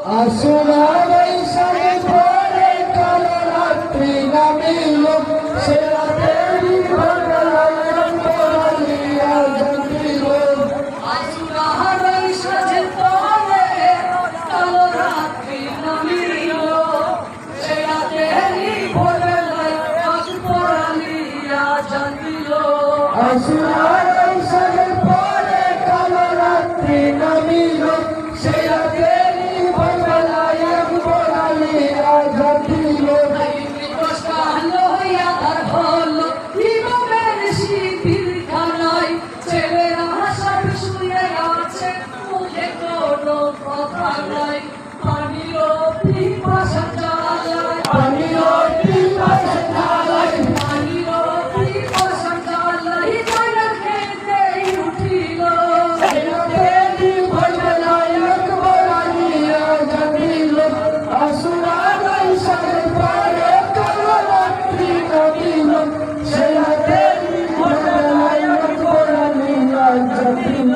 আসুনা বৈশাখে পরে কালো রাত্রি নামিল সে রাতেরই ভোরবেলায় পরালিয়া জন্মিল। আসুনা বৈশাখে পরে কালো রাত্রি নামিল সে রাতেরই ভোরবেলায় পরালিয়া জন্মিল। আসুনা বৈশাখে পরে কালো রাত্রি নামিল সে রাতেরই ভোরবেলায় পরালিয়া জন্মিল।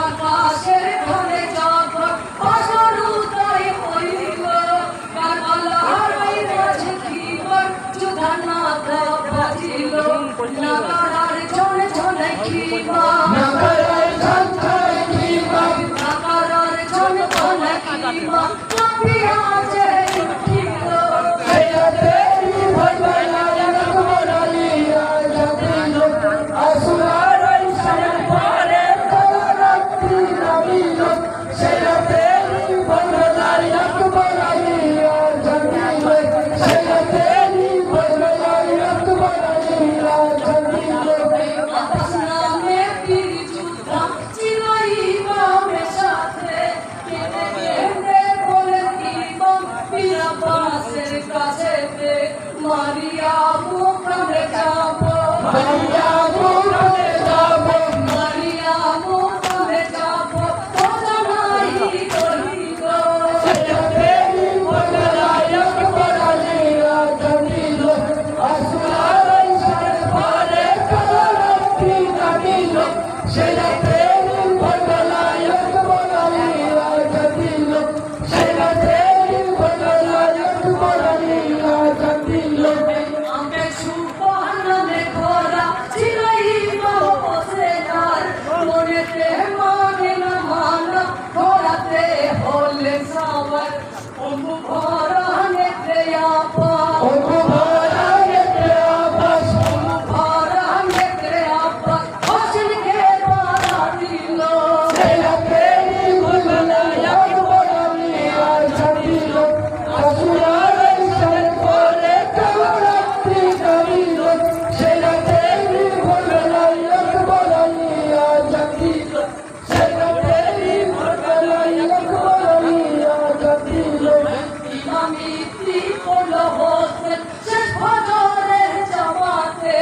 আকাশের রাতে মানে না মানা ঘোরাতে হলে সবার অম্বু ভরা নেত্রে আপা অঙ্গু ভরা নেত্রে আবাস অম্বু ভরা নেত্রে আপা হোসেনকে বাধা দিল সেরাতেরি ভুলনা এক বলালি আশা দিল আসুরার ইশার পরে কালো রাত্রি নামিল সেরাতেরি ভুলনা এক বলালি আশা দিল সেরাতেরি ভুলনা এক বলালি আশা দিল ইমামি ত্রিপল হোসেন শেষ ফজরের জামাতে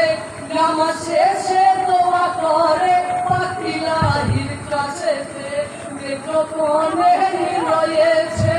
নামাজ শেষে দোয়া করে পাখিলাহির কাছেতে দেখো কোনে রয়েছে